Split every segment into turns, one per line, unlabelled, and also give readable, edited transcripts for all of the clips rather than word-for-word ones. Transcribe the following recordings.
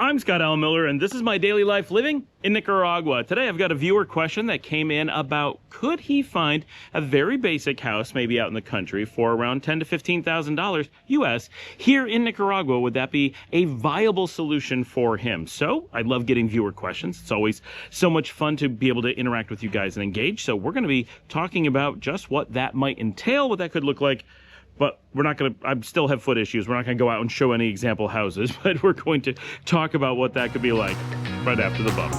I'm Scott Al Miller, and this is my daily life living in Nicaragua. Today I've got a viewer question that came in about could he find a very basic house, maybe out in the country, for around $10,000 to $15,000 US here in Nicaragua. Would that be a viable solution for him? So I love getting viewer questions. It's always so much fun to be able to interact with you guys and engage. So we're going to be talking about just what that might entail, what that could look like. But we're not going to, I still have foot issues. We're not going to go out and show any example houses, but we're going to talk about what that could be like right after the bump.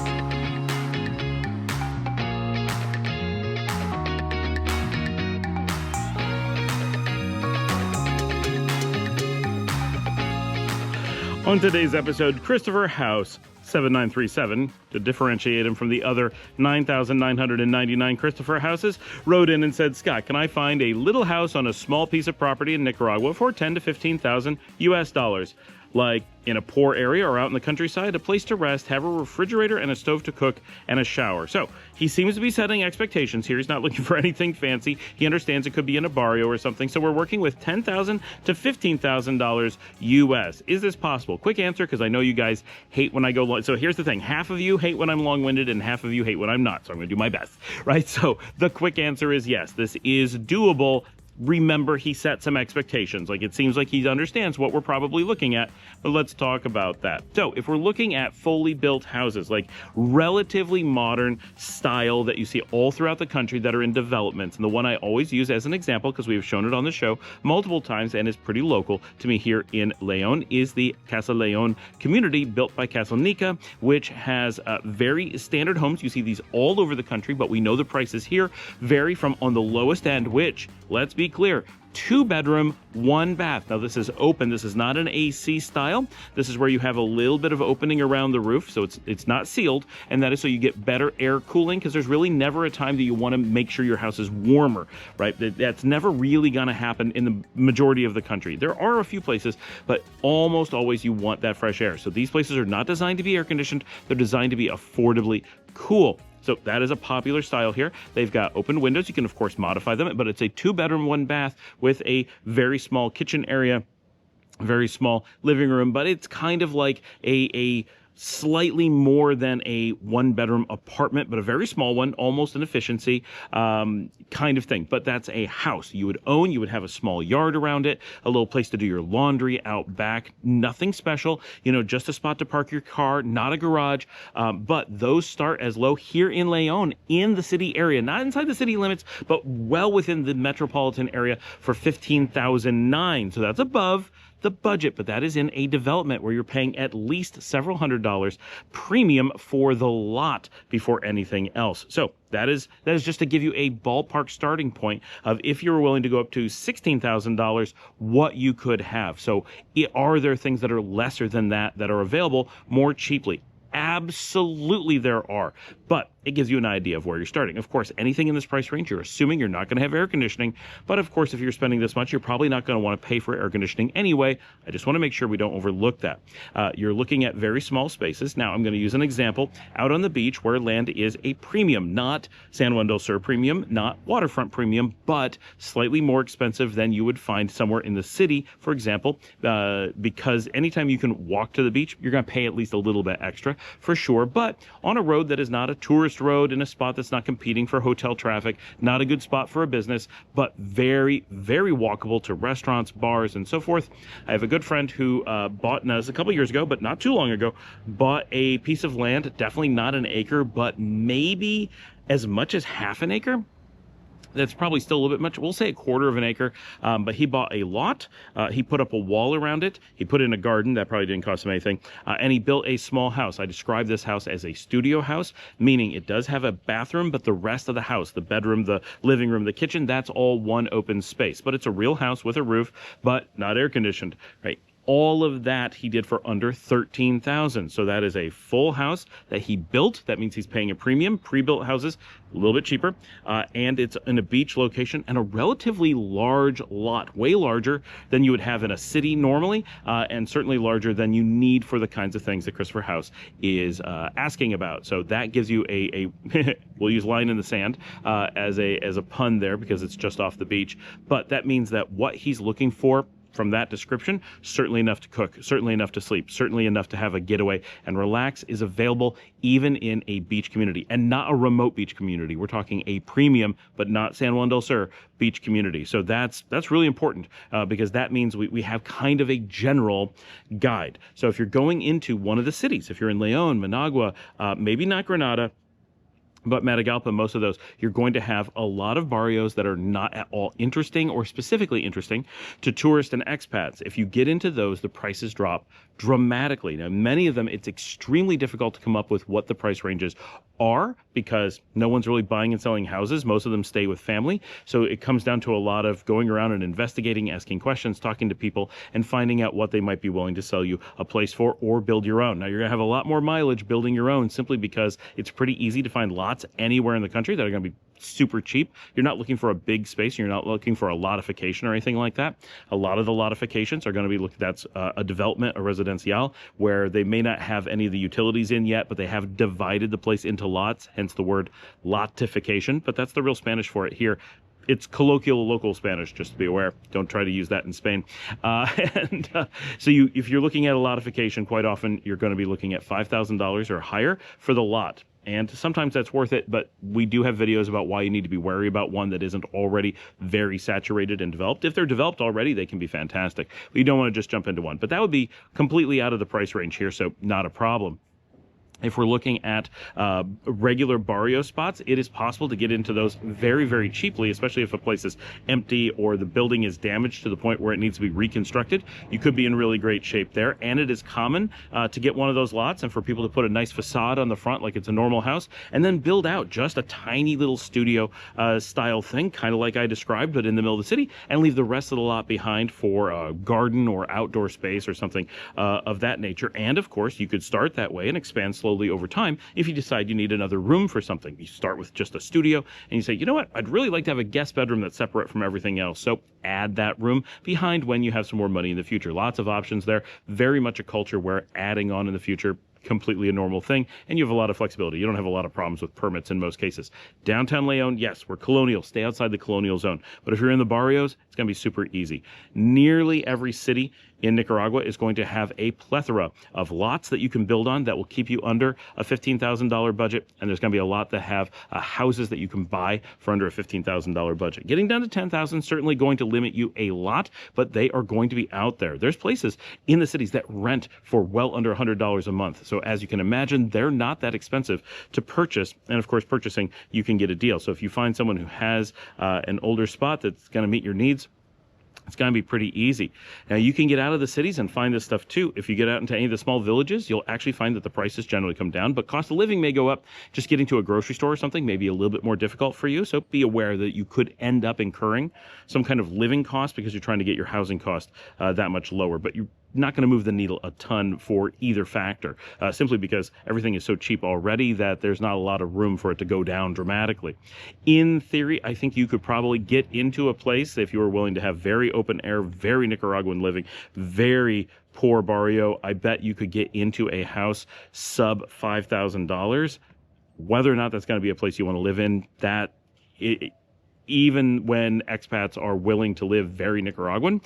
On today's episode, Christopher House 7937, to differentiate him from the other 9,999 Christopher houses, wrote in and said, Scott, can I find a little house on a small piece of property in Nicaragua for $10,000 to $15,000 US dollars? Like in a poor area or out in the countryside, a place to rest, have a refrigerator and a stove to cook, and a shower. So he seems to be setting expectations here. He's not looking for anything fancy. He understands it could be in a barrio or something. So we're working with $10,000 to $15,000 US. Is this possible? Quick answer, because I know you guys hate when I go long. So here's the thing. Half of you hate when I'm long-winded and half of you hate when I'm not. So I'm going to do my best, right? So the quick answer is yes, this is doable. Remember, he set some expectations. Like, it seems like he understands what we're probably looking at, but let's talk about that. So if we're looking at fully built houses, like relatively modern style that you see all throughout the country that are in developments, and the one I always use as an example because we've shown it on the show multiple times and is pretty local to me here in Leon, is the Casa Leon community built by Casa Nica, which has very standard homes. You see these all over the country, but we know the prices here vary from on the lowest end, which, let's be clear, 2-bedroom, 1 bath. Now this is open. This is not an AC style. This is where you have a little bit of opening around the roof, so it's not sealed, and that is so you get better air cooling, because there's really never a time that you want to make sure your house is warmer, right? That's never really going to happen in the majority of the country. There are a few places, but almost always you want that fresh air. So these places are not designed to be air conditioned. They're designed to be affordably cool. So that is a popular style here. They've got open windows. You can, of course, modify them, but it's a 2-bedroom, 1 bath with a very small kitchen area, very small living room, but it's kind of like a slightly more than a 1-bedroom apartment, but a very small one, almost an efficiency kind of thing. But that's a house you would own. You would have a small yard around it, a little place to do your laundry out back. Nothing special, just a spot to park your car, not a garage. But those start as low here in Leon, in the city area, not inside the city limits, but well within the metropolitan area for $15,009. So that's above the budget, but that is in a development where you're paying at least several $100s premium for the lot before anything else. So that is just to give you a ballpark starting point of if you were willing to go up to $16,000, what you could have. So are there things that are lesser than that are available more cheaply? Absolutely there are, but it gives you an idea of where you're starting. Of course, anything in this price range, you're assuming you're not going to have air conditioning, but of course, if you're spending this much, you're probably not going to want to pay for air conditioning anyway. I just want to make sure we don't overlook that. You're looking at very small spaces. Now, I'm going to use an example out on the beach where land is a premium, not San Juan del Sur premium, not waterfront premium, but slightly more expensive than you would find somewhere in the city, for example, because anytime you can walk to the beach, you're going to pay at least a little bit extra for sure, but on a road that is not a tourist road, in a spot that's not competing for hotel traffic, not a good spot for a business, but very, very walkable to restaurants, bars, and so forth. I have a good friend who bought us a couple years ago, but not too long ago, bought a piece of land, definitely not an acre, but maybe as much as half an acre. That's probably still a little bit much. We'll say a quarter of an acre, but he bought a lot. He put up a wall around it. He put in a garden. That probably didn't cost him anything. And he built a small house. I describe this house as a studio house, meaning it does have a bathroom, but the rest of the house, the bedroom, the living room, the kitchen, that's all one open space. But it's a real house with a roof, but not air conditioned, right? All of that he did for under $13,000. So that is a full house that he built. That means he's paying a premium. Pre-built houses, a little bit cheaper. And it's in a beach location and a relatively large lot, way larger than you would have in a city normally, and certainly larger than you need for the kinds of things that Christopher House is asking about. So that gives you a we'll use line in the sand as a pun there because it's just off the beach. But that means that what he's looking for from that description, certainly enough to cook, certainly enough to sleep, certainly enough to have a getaway and relax, is available even in a beach community, and not a remote beach community. We're talking a premium, but not San Juan del Sur beach community. So that's really important because that means we have kind of a general guide. So if you're going into one of the cities, if you're in Leon, Managua, maybe not Granada, but Matagalpa, most of those, you're going to have a lot of barrios that are not at all interesting or specifically interesting to tourists and expats. If you get into those, the prices drop dramatically. Now, many of them, it's extremely difficult to come up with what the price ranges are because no one's really buying and selling houses. Most of them stay with family. So it comes down to a lot of going around and investigating, asking questions, talking to people, and finding out what they might be willing to sell you a place for or build your own. Now, you're going to have a lot more mileage building your own simply because it's pretty easy to find lots anywhere in the country that are going to be super cheap. You're not looking for a big space. You're not looking for a lotification or anything like that. A lot of the lotifications are going to be that's a development, a residential, where they may not have any of the utilities in yet, but they have divided the place into lots, hence the word lotification. But that's the real Spanish for it here. It's colloquial local Spanish, just to be aware. Don't try to use that in Spain. So if you're looking at a lotification, quite often you're going to be looking at $5,000 or higher for the lot. And sometimes that's worth it, but we do have videos about why you need to be wary about one that isn't already very saturated and developed. If they're developed already, they can be fantastic. But you don't want to just jump into one. But that would be completely out of the price range here, so not a problem. If we're looking at regular barrio spots, it is possible to get into those very, very cheaply, especially if a place is empty or the building is damaged to the point where it needs to be reconstructed. You could be in really great shape there. And it is common to get one of those lots and for people to put a nice facade on the front like it's a normal house and then build out just a tiny little studio style thing, kind of like I described, but in the middle of the city, and leave the rest of the lot behind for a garden or outdoor space or something of that nature. And of course, you could start that way and expand slowly over time. If you decide you need another room for something, you start with just a studio and you say, you know what, I'd really like to have a guest bedroom that's separate from everything else. So add that room behind when you have some more money in the future. Lots of options there. Very much a culture where adding on in the future, completely a normal thing, and you have a lot of flexibility. You don't have a lot of problems with permits in most cases. Downtown Leon, yes, we're colonial. Stay outside the colonial zone. But if you're in the barrios, it's going to be super easy. Nearly every city in Nicaragua is going to have a plethora of lots that you can build on that will keep you under a $15,000 budget, and there's going to be a lot that have houses that you can buy for under a $15,000 budget. Getting down to $10,000 certainly going to limit you a lot, but they are going to be out there. There's places in the cities that rent for well under $100 a month. So as you can imagine, they're not that expensive to purchase, and of course, purchasing, you can get a deal. So if you find someone who has an older spot that's going to meet your needs, it's going to be pretty easy. Now, you can get out of the cities and find this stuff too. If you get out into any of the small villages, you'll actually find that the prices generally come down, but cost of living may go up. Just getting to a grocery store or something may be a little bit more difficult for you. So be aware that you could end up incurring some kind of living cost because you're trying to get your housing cost that much lower. But you're not going to move the needle a ton for either factor, simply because everything is so cheap already that there's not a lot of room for it to go down dramatically. In theory, I think you could probably get into a place if you were willing to have very open air, very Nicaraguan living, very poor barrio. I bet you could get into a house sub $5,000. Whether or not that's going to be a place you want to live in, even when expats are willing to live very Nicaraguan,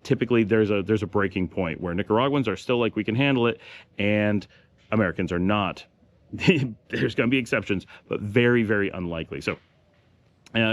typically there's a breaking point where Nicaraguans are still like, we can handle it, and Americans are not. There's going to be exceptions, but very, very unlikely. So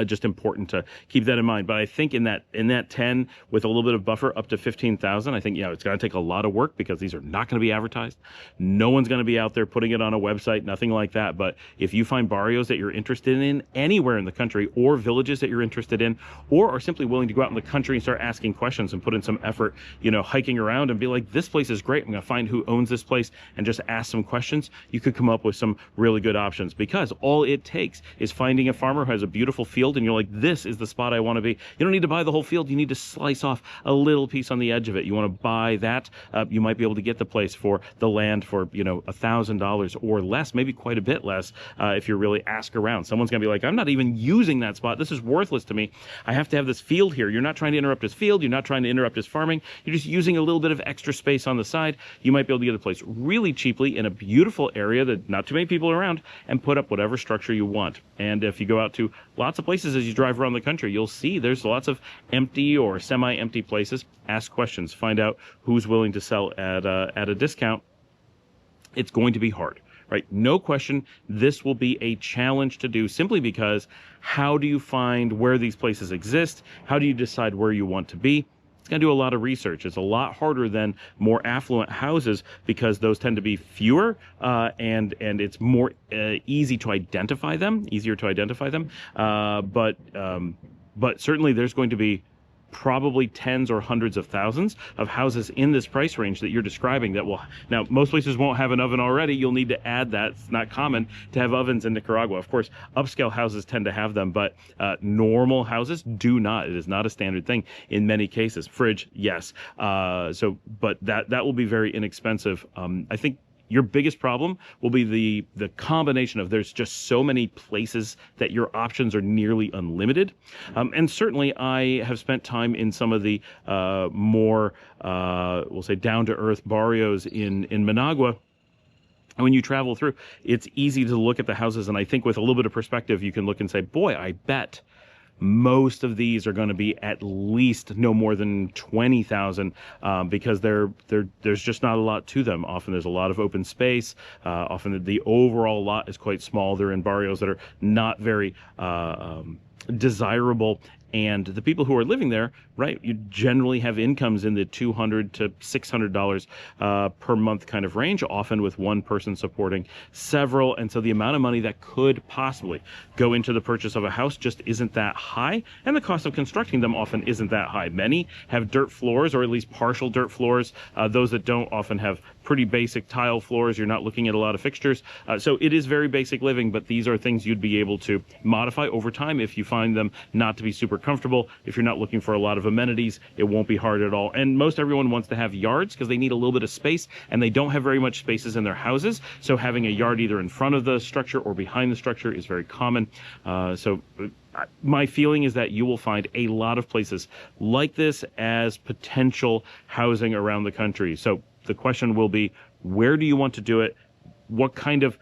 just important to keep that in mind. But I think in that 10 with a little bit of buffer up to 15,000, I think, it's going to take a lot of work because these are not going to be advertised. No one's going to be out there putting it on a website, nothing like that. But if you find barrios that you're interested in anywhere in the country, or villages that you're interested in, or are simply willing to go out in the country and start asking questions and put in some effort, hiking around and be like, this place is great, I'm going to find who owns this place and just ask some questions, you could come up with some really good options, because all it takes is finding a farmer who has a beautiful field and you're like, this is the spot I want to be. You don't need to buy the whole field. You need to slice off a little piece on the edge of it. You want to buy that. You might be able to get the place for the land for, $1,000 or less, maybe quite a bit less if you really ask around. Someone's going to be like, I'm not even using that spot. This is worthless to me. I have to have this field here. You're not trying to interrupt his field. You're not trying to interrupt his farming. You're just using a little bit of extra space on the side. You might be able to get a place really cheaply in a beautiful area that not too many people are around and put up whatever structure you want. And if you go out to lots lots of places as you drive around the country, you'll see there's lots of empty or semi-empty places. Ask questions, find out who's willing to sell at a discount. It's going to be hard, right? No question, this will be a challenge to do, simply because how do you find where these places exist? How do you decide where you want to be? It's going to do a lot of research. It's a lot harder than more affluent houses, because those tend to be fewer, and it's more easier to identify them. But certainly there's going to be probably tens or hundreds of thousands of houses in this price range that you're describing that will, now most places won't have an oven already. You'll need to add that. It's not common to have ovens in Nicaragua. Of course, upscale houses tend to have them, but normal houses do not. It is not a standard thing in many cases. Fridge, yes. But that will be very inexpensive. I think your biggest problem will be the combination of, there's just so many places that your options are nearly unlimited. And certainly I have spent time in some of the more, we'll say, down-to-earth barrios in Managua. And when you travel through, it's easy to look at the houses, and I think with a little bit of perspective, you can look and say, boy, I bet most of these are going to be at least no more than 20,000, because there's just not a lot to them. Often there's a lot of open space. Often the overall lot is quite small. They're in barrios that are not very desirable. And the people who are living there, right, you generally have incomes in the $200 to $600 per month kind of range, often with one person supporting several. And so the amount of money that could possibly go into the purchase of a house just isn't that high. And the cost of constructing them often isn't that high. Many have dirt floors, or at least partial dirt floors. Those that don't often have pretty basic tile floors. You're not looking at a lot of fixtures. So it is very basic living, but these are things you'd be able to modify over time if you find them not to be super comfortable. If you're not looking for a lot of amenities, it won't be hard at all. And most everyone wants to have yards because they need a little bit of space, and they don't have very much spaces in their houses. So having a yard either in front of the structure or behind the structure is very common. My feeling is that you will find a lot of places like this as potential housing around the country. So the question will be, where do you want to do it? What kind of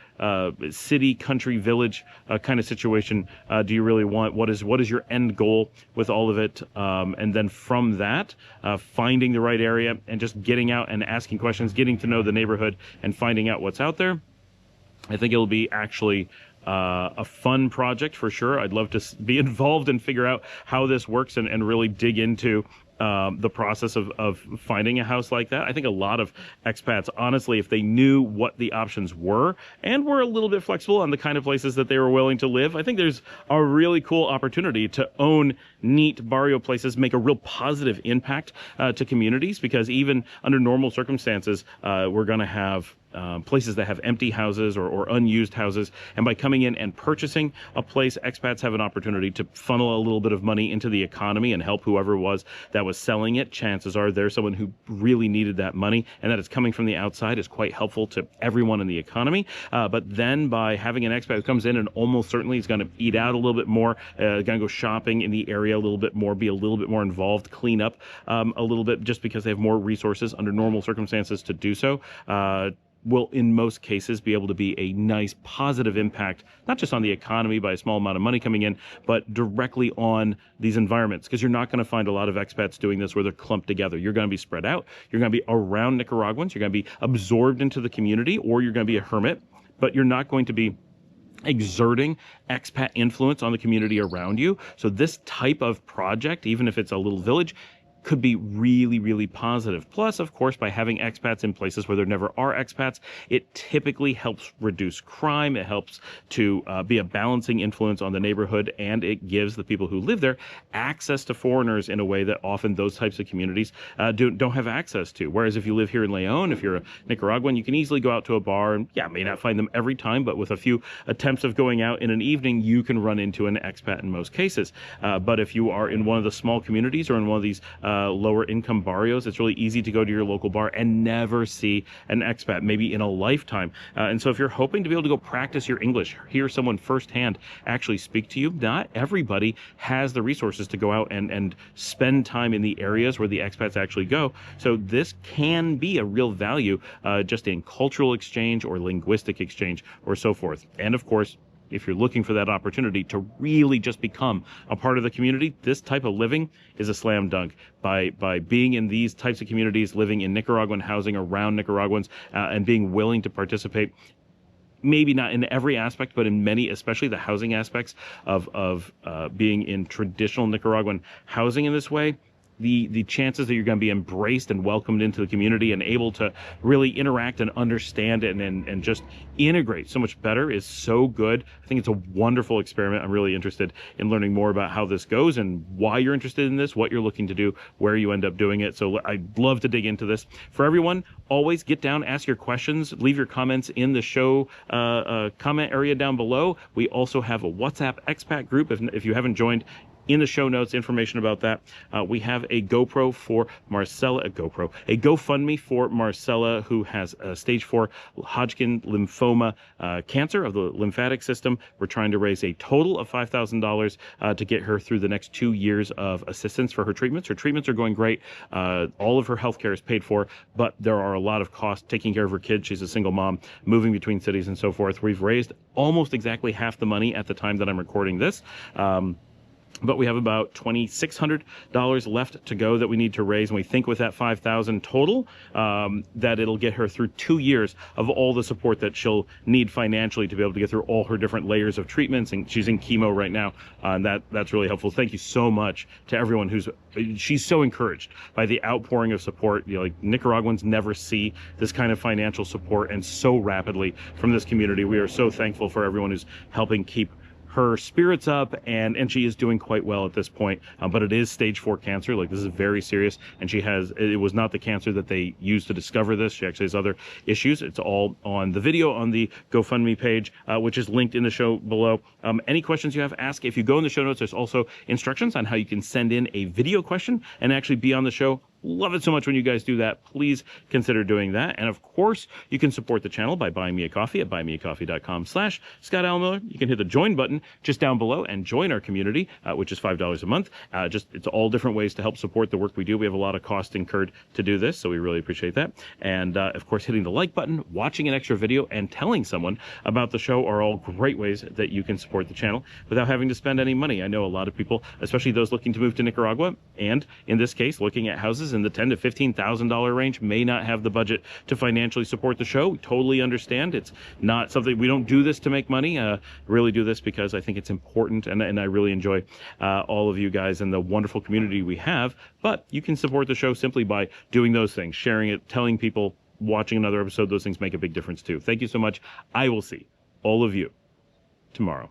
city, country, village kind of situation do you really want? What is your end goal with all of it? And then from that, finding the right area and just getting out and asking questions, getting to know the neighborhood and finding out what's out there. I think it'll be actually a fun project for sure. I'd love to be involved and figure out how this works and really dig into the process of finding a house like that. I think a lot of expats, honestly, if they knew what the options were and were a little bit flexible on the kind of places that they were willing to live, I think there's a really cool opportunity to own neat barrio places, make a real positive impact to communities, because even under normal circumstances, we're going to have places that have empty houses or unused houses. And by coming in and purchasing a place, expats have an opportunity to funnel a little bit of money into the economy and help whoever it was that was selling it. Chances are there's someone who really needed that money, and that it's coming from the outside is quite helpful to everyone in the economy. But then by having an expat who comes in and almost certainly is going to eat out a little bit more, going to go shopping in the area a little bit more, be a little bit more involved, clean up a little bit, just because they have more resources under normal circumstances to do so, will in most cases be able to be a nice positive impact, not just on the economy by a small amount of money coming in, but directly on these environments. Because you're not going to find a lot of expats doing this where they're clumped together. You're going to be spread out. You're going to be around Nicaraguans. You're going to be absorbed into the community, or you're going to be a hermit, but you're not going to be exerting expat influence on the community around you. So this type of project, even if it's a little village, could be really, really positive. Plus, of course, by having expats in places where there never are expats, it typically helps reduce crime. It helps to be a balancing influence on the neighborhood, and it gives the people who live there access to foreigners in a way that often those types of communities don't have access to. Whereas if you live here in Leon, if you're a Nicaraguan, you can easily go out to a bar and, may not find them every time, but with a few attempts of going out in an evening, you can run into an expat in most cases. But if you are in one of the small communities or in one of these lower income barrios, it's really easy to go to your local bar and never see an expat, maybe in a lifetime. And so if you're hoping to be able to go practice your English, hear someone firsthand actually speak to you, not everybody has the resources to go out and spend time in the areas where the expats actually go. So this can be a real value just in cultural exchange or linguistic exchange or so forth. And of course, if you're looking for that opportunity to really just become a part of the community, this type of living is a slam dunk. By being in these types of communities, living in Nicaraguan housing around Nicaraguans, and being willing to participate, maybe not in every aspect, but in many, especially the housing aspects of being in traditional Nicaraguan housing in this way, the chances that you're going to be embraced and welcomed into the community and able to really interact and understand it and just integrate so much better is so good. I think it's a wonderful experiment. I'm really interested in learning more about how this goes and why you're interested in this, what you're looking to do, where you end up doing it. So I'd love to dig into this. For everyone, always get down, ask your questions, leave your comments in the show comment area down below. We also have a WhatsApp expat group. If you haven't joined, in the show notes, information about that. We have a GoPro for Marcella, a GoFundMe for Marcella, who has stage 4 Hodgkin lymphoma cancer of the lymphatic system. We're trying to raise a total of $5,000 to get her through the next 2 years of assistance for her treatments. Her treatments are going great. All of her health care is paid for, but there are a lot of costs taking care of her kids. She's a single mom, moving between cities and so forth. We've raised almost exactly half the money at the time that I'm recording this. But we have about $2,600 left to go that we need to raise, and we think with that $5,000 total, that it'll get her through 2 years of all the support that she'll need financially to be able to get through all her different layers of treatments. And she's in chemo right now, and that's really helpful. Thank you so much to everyone she's so encouraged by the outpouring of support. You know, like, Nicaraguans never see this kind of financial support, and so rapidly from this community. We are so thankful for everyone who's helping keep her spirits up, and she is doing quite well at this point, but it is stage 4 cancer. Like, this is very serious, and it was not the cancer that they used to discover this. She actually has other issues. It's all on the video on the GoFundMe page, which is linked in the show below. Any questions you have, ask. If you go in the show notes, there's also instructions on how you can send in a video question and actually be on the show. Love it so much when you guys do that. Please consider doing that. And of course, you can support the channel by buying me a coffee at buymeacoffee.com/Scott Miller. You can hit the join button just down below and join our community, which is $5 a month. It's all different ways to help support the work we do. We have a lot of cost incurred to do this, so we really appreciate that. And of course, hitting the like button, watching an extra video, and telling someone about the show are all great ways that you can support the channel without having to spend any money. I know a lot of people, especially those looking to move to Nicaragua, and in this case, looking at houses in the $10,000 to $15,000 range, may not have the budget to financially support the show. We totally understand. It's not something, we don't do this to make money. Really do this because I think it's important, and I really enjoy all of you guys and the wonderful community we have. But you can support the show simply by doing those things, sharing it, telling people, watching another episode. Those things make a big difference too. Thank you so much. I will see all of you tomorrow.